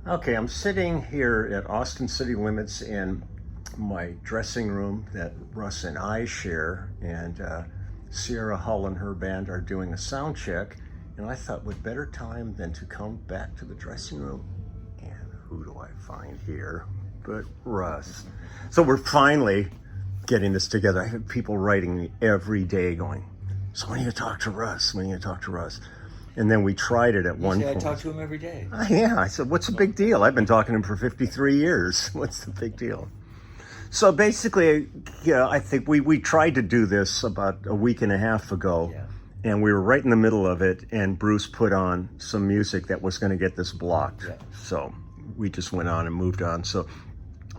Okay, I'm sitting here at Austin City Limits in my dressing room that Russ and I share, and Sierra Hull and her band are doing a sound check, and I thought what better time than to come back to the dressing room. And who do I find here but Russ? So we're finally getting this together. I have people writing me every day going, so when are you going to talk to Russ? When are you going to talk to Russ? And then we tried it at one point. I talk to him every day. Yeah, I said, what's the big deal? I've been talking to him for 53 years. What's the big deal? So basically, yeah, I think we tried to do this about a week and a half ago, and we were right in the middle of it, and Bruce put on some music that was going to get this blocked. Yeah. So we just went on and moved on. So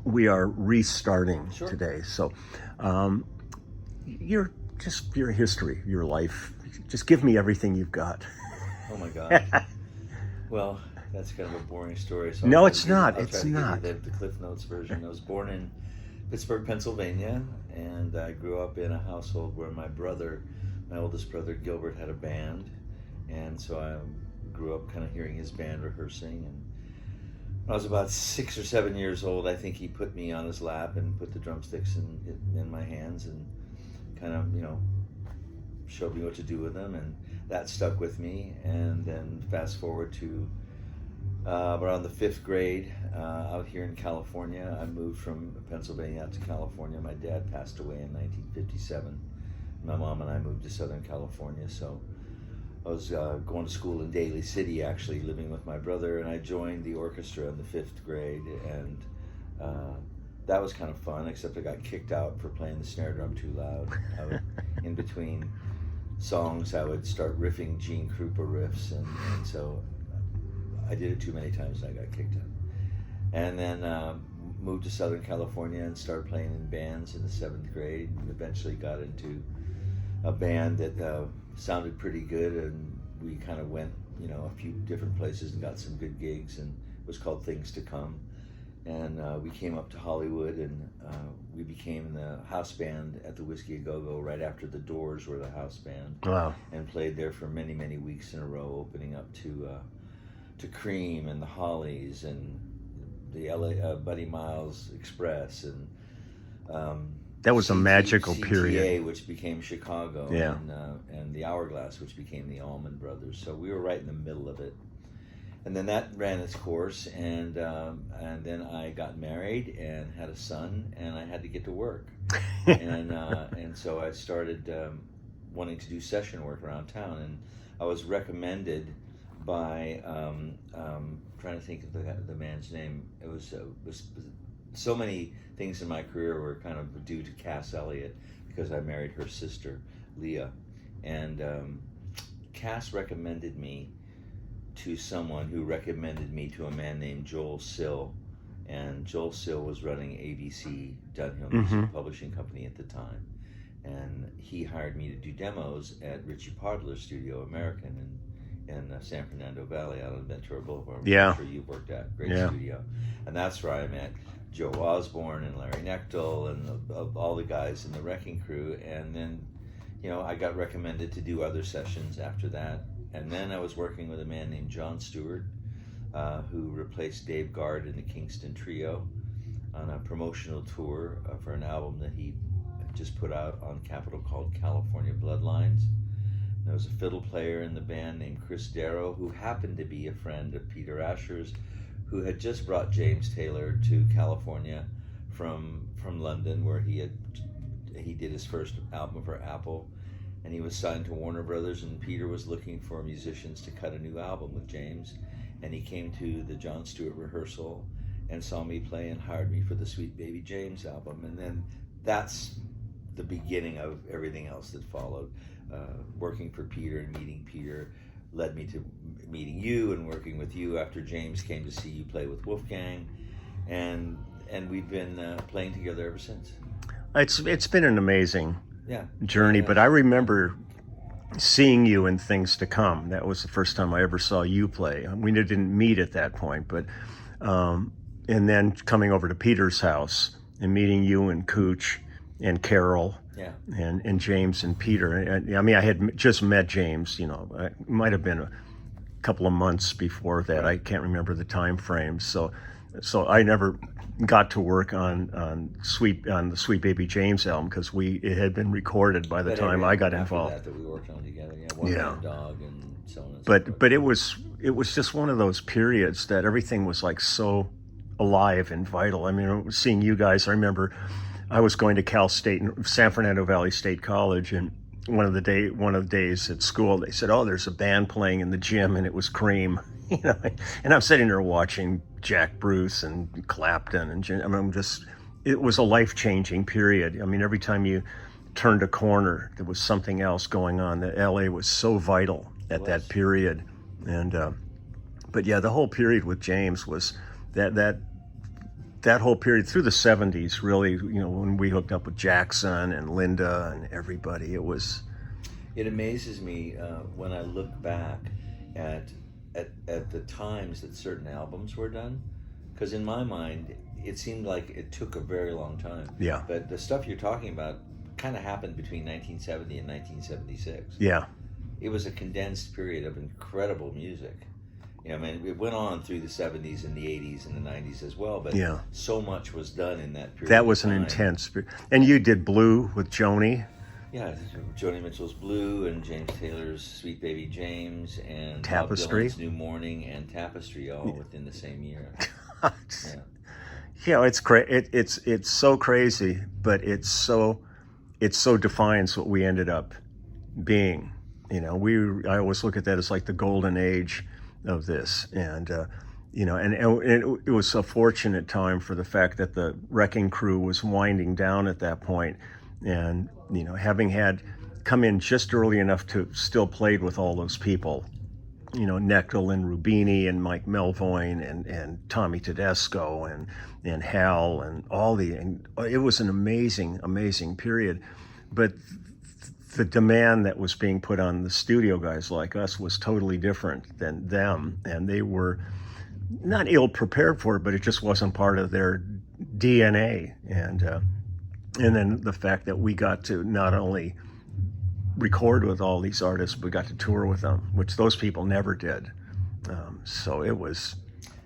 we are restarting today. So your history, your life, just give me everything you've got. Oh my God. Well, that's kind of a boring story. So no, it's not. It's not. The Cliff Notes version. I was born in Pittsburgh, Pennsylvania, and I grew up in a household where my oldest brother Gilbert, had a band, and so I grew up kind of hearing his band rehearsing. And when I was about 6 or 7 years old, I think he put me on his lap and put the drumsticks in my hands and kind of, showed me what to do with them, and that stuck with me. And then fast forward to around the 5th grade, out here in California. I moved from Pennsylvania out to California. My dad passed away in 1957. My mom and I moved to Southern California, so I was going to school in Daly City, actually living with my brother, and I joined the orchestra in the 5th grade, and that was kind of fun, except I got kicked out for playing the snare drum too loud. In between songs, I would start riffing Gene Krupa riffs, and so I did it too many times and I got kicked out. And then moved to Southern California and started playing in bands in the 7th grade, and eventually got into a band that sounded pretty good, and we kind of went a few different places and got some good gigs, and it was called Things to Come. And we came up to Hollywood, and we became the house band at the Whiskey A Go-Go right after the Doors were the house band. Wow. And played there for many, many weeks in a row, opening up to Cream and the Hollies and the LA Buddy Miles Express, and that was a magical period. CTA, which became Chicago, and the Hourglass, which became the Allman Brothers. So we were right in the middle of it. And then that ran its course, and then I got married and had a son, and I had to get to work, and so I started wanting to do session work around town, and I was recommended by trying to think of the man's name. It was so many things in my career were kind of due to Cass Elliot, because I married her sister Leah, and Cass recommended me to someone who recommended me to a man named Joel Sill, and Joel Sill was running ABC, Dunhill Music Publishing Company at the time, and he hired me to do demos at Richie Podler's studio, American, in San Fernando Valley out on Ventura Boulevard. Yeah. I'm sure you've worked at. Great studio. And that's where I met Joe Osborne and Larry Knechtel and all the guys in the Wrecking Crew, and then I got recommended to do other sessions after that. And then I was working with a man named John Stewart, who replaced Dave Guard in the Kingston Trio on a promotional tour for an album that he just put out on Capitol called California Bloodlines. And there was a fiddle player in the band named Chris Darrow, who happened to be a friend of Peter Asher's, who had just brought James Taylor to California from London, where he did his first album for Apple. And he was signed to Warner Brothers, and Peter was looking for musicians to cut a new album with James. And he came to the John Stewart rehearsal and saw me play and hired me for the Sweet Baby James album. And then that's the beginning of everything else that followed. Working for Peter and meeting Peter led me to meeting you and working with you after James came to see you play with Wolfgang. And we've been playing together ever since. It's been an amazing journey, but I remember seeing you in Things to Come. That was the first time I ever saw you play. We didn't meet at that point, but and then coming over to Peter's house and meeting you and Cooch and Carol and James and Peter. I mean, I had just met James, it might have been couple of months before that. I can't remember the time frame. So I never got to work on the Sweet Baby James album because it had been recorded by the But time every I got after involved. that we worked on together. Yeah, One Yeah. Man Dog and so on and so forth. But it was just one of those periods that everything was like so alive and vital. I mean, seeing you guys, I remember I was going to Cal State, San Fernando Valley State College, and one of the days at school, they said, "Oh, there's a band playing in the gym," and it was Cream. You know, and I'm sitting there watching Jack Bruce and Clapton, and I mean, it was a life-changing period. I mean, every time you turned a corner, there was something else going on. That LA was so vital at that period, and but yeah, the whole period with James was that whole period through the 70s, really, you know, when we hooked up with Jackson and Linda and everybody, It amazes me when I look back at the times that certain albums were done, because in my mind it seemed like it took a very long time. Yeah. But the stuff you're talking about kind of happened between 1970 and 1976. Yeah. It was a condensed period of incredible music. You know, I mean, it went on through the 70s and the 80s and the 90s as well, but Yeah. so much was done in that period. That was of an time. intense period. And you did Blue with Joni. Yeah, Joni Mitchell's Blue and James Taylor's Sweet Baby James and Tapestry. Bob Dylan's New Morning and Tapestry all within the same year. Yeah. Yeah, it's so crazy, but it so defines what we ended up being. You know, I always look at that as like the golden age of this, and you know, and it was a fortunate time for the fact that the Wrecking Crew was winding down at that point, and you know, having had come in just early enough to still played with all those people, you know, Neckel and Rubini and Mike Melvoin and Tommy Tedesco and Hal and it was an amazing period, but the demand that was being put on the studio guys like us was totally different than them, and they were not ill prepared for it, but it just wasn't part of their DNA. And then the fact that we got to not only record with all these artists, but we got to tour with them, which those people never did. So it was.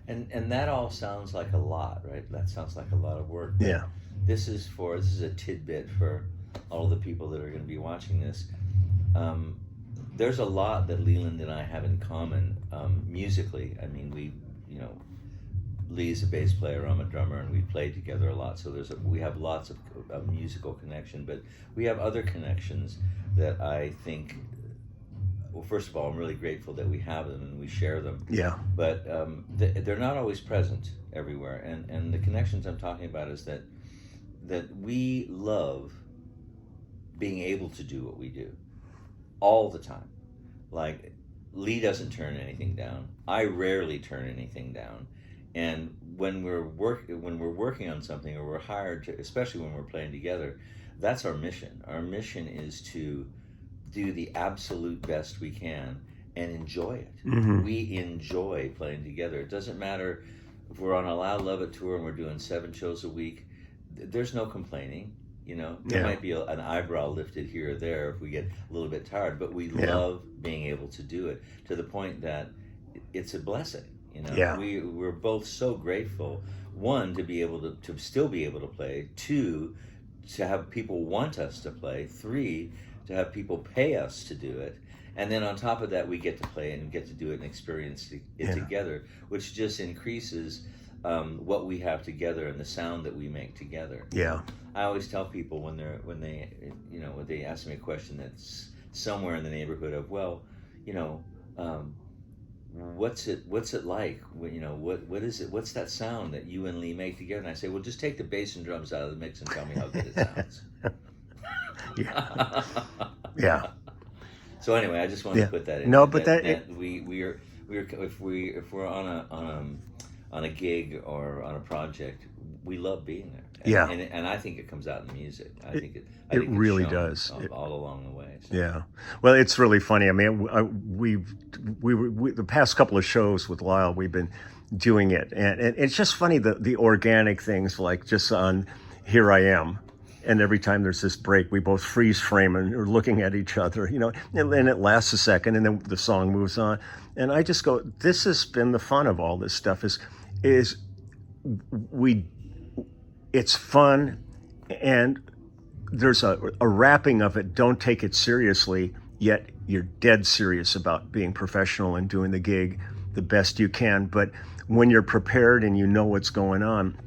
And that all sounds like a lot, right? That sounds like a lot of work. But Yeah. This is a tidbit for all of the people that are going to be watching this. There's a lot that Leland and I have in common musically. I mean, Lee's a bass player, I'm a drummer, and we played together a lot. So we have lots of musical connection, but we have other connections that I think. Well, first of all, I'm really grateful that we have them and we share them. Yeah. But they're not always present everywhere, and the connections I'm talking about is that we love being able to do what we do all the time. Like, Lee doesn't turn anything down. I rarely turn anything down. And when we're working on something, or we're hired to, especially when we're playing together, that's our mission. Our mission is to do the absolute best we can and enjoy it. Mm-hmm. We enjoy playing together. It doesn't matter if we're on a Loud Love It tour and we're doing 7 shows a week. There's no complaining. You know, there might be an eyebrow lifted here or there if we get a little bit tired, but we love being able to do it to the point that it's a blessing. You know, we're both so grateful. One, to be able to still be able to play. Two, to have people want us to play. Three, to have people pay us to do it. And then on top of that, we get to play and get to do it and experience it together, which just increases what we have together and the sound that we make together. Yeah. I always tell people when they ask me a question that's somewhere in the neighborhood of, well, you know, what's it like? You know, what is it? What's that sound that you and Lee make together? And I say, well, just take the bass and drums out of the mix and tell me how good it sounds. Yeah. So anyway, I just wanted to put that in. No, but we're if we're on a gig or on a project, we love being there. And I think it comes out in the music. I think it really shown does all along the way. So. Yeah. Well, it's really funny. I mean, we the past couple of shows with Lyle, we've been doing it, and it's just funny the organic things, like just on Here I Am. And every time there's this break, we both freeze frame and are looking at each other, you know, and it lasts a second and then the song moves on. And I just go, this has been the fun of all this stuff is it's fun, and there's a wrapping of it. Don't take it seriously, yet you're dead serious about being professional and doing the gig the best you can. But when you're prepared and you know what's going on,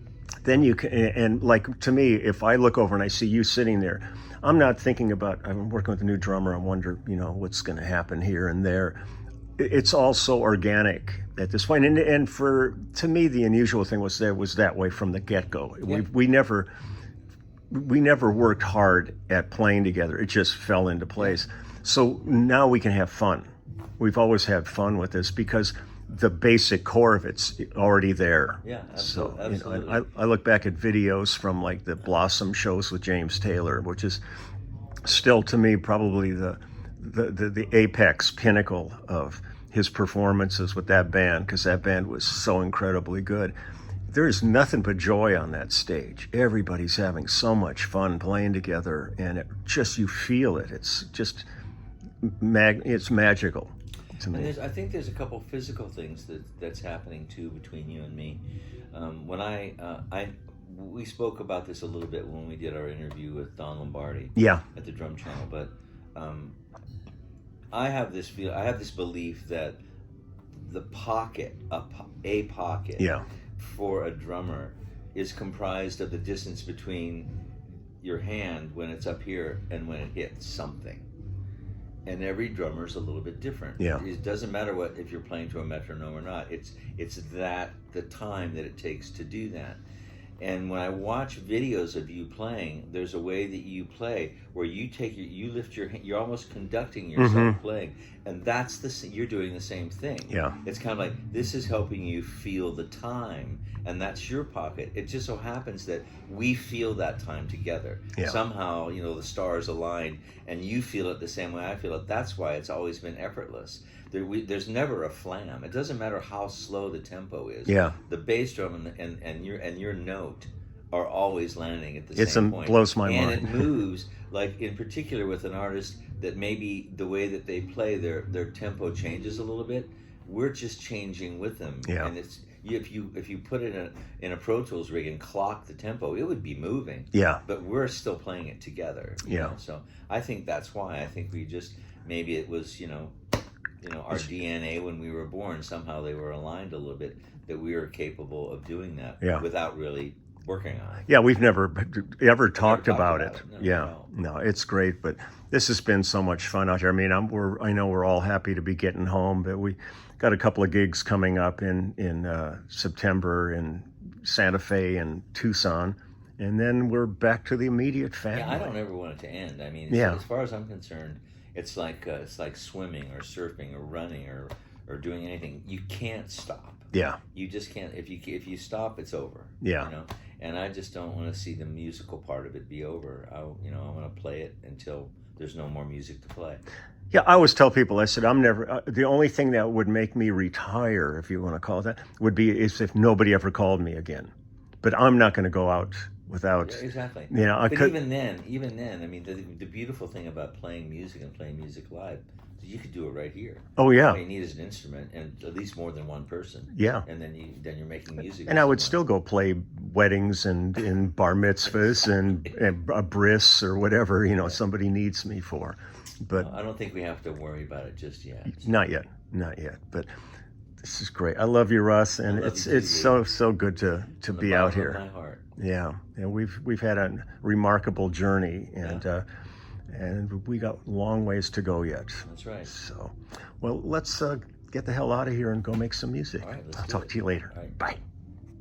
then you can, and like to me, if I look over and I see you sitting there, I'm not thinking about, I'm working with a new drummer, I wonder, you know, what's going to happen here and there. It's all so organic at this point. And to me, the unusual thing was that way from the get-go. Yeah. We never worked hard at playing together. It just fell into place. So now we can have fun. We've always had fun with this because the basic core of it's already there. Yeah, So, absolutely. you know, I look back at videos from like the Blossom shows with James Taylor, which is still to me probably the apex pinnacle of his performances with that band, because that band was so incredibly good. There's nothing but joy on that stage. Everybody's having so much fun playing together, and it just, you feel it. It's just it's magical to me. And I think there's a couple physical things that's happening too between you and me. We spoke about this a little bit when we did our interview with Don Lombardi. Yeah. At the Drum Channel, but I have this belief that the pocket, a pocket, Yeah. for a drummer is comprised of the distance between your hand when it's up here and when it hits something. And every drummer's a little bit different. Yeah. It doesn't matter if you're playing to a metronome or not. It's the time that it takes to do that. And when I watch videos of you playing, there's a way that you play where you lift your hand, you're almost conducting yourself playing, and you're doing the same thing. Yeah. It's kind of like, this is helping you feel the time, and that's your pocket. It just so happens that we feel that time together. Yeah. Somehow, you know, the stars aligned, and you feel it the same way I feel it. That's why it's always been effortless. There's never a flam. It doesn't matter how slow the tempo is. Yeah. The bass drum and your note are always landing at the same point. It blows my and mind. it moves, like in particular with an artist that maybe the way that they play, their tempo changes a little bit. We're just changing with them. Yeah. And it's, if you put it in a Pro Tools rig and clock the tempo, it would be moving. Yeah. But we're still playing it together. You know? So I think that's why. I think we just, maybe it was, our DNA when we were born, somehow they were aligned a little bit, that we are capable of doing that without really working on it. Yeah, we've never ever talked about it. No, No, it's great, but this has been so much fun out here. I mean, I know we're all happy to be getting home, but we got a couple of gigs coming up in September in Santa Fe and Tucson, and then we're back to the immediate family. Yeah, I don't ever want it to end. I mean, as far as I'm concerned, it's like swimming or surfing or running or doing anything. You can't stop. Yeah. You just can't. If you stop, it's over. Yeah. And I just don't want to see the musical part of it be over. I want to play it until there's no more music to play. Yeah, I always tell people, I said, I'm never, the only thing that would make me retire, if you want to call it that, would be if nobody ever called me again. But I'm not going to go out without. Yeah, exactly. But even then, I mean, the beautiful thing about playing music and playing music live, you could do it right here. Oh yeah. All you need is an instrument and at least more than one person. Yeah. And then you're making music. And I would still go play weddings and in bar mitzvahs and a bris or whatever, somebody needs me for. But I don't think we have to worry about it just yet. Not yet. But this is great. I love you, Russ, and it's so good to be out here. My heart. Yeah, and we've had a remarkable journey, and we got long ways to go yet. That's right. So, well, let's get the hell out of here and go make some music. All right, I'll talk to you later. All right. Bye.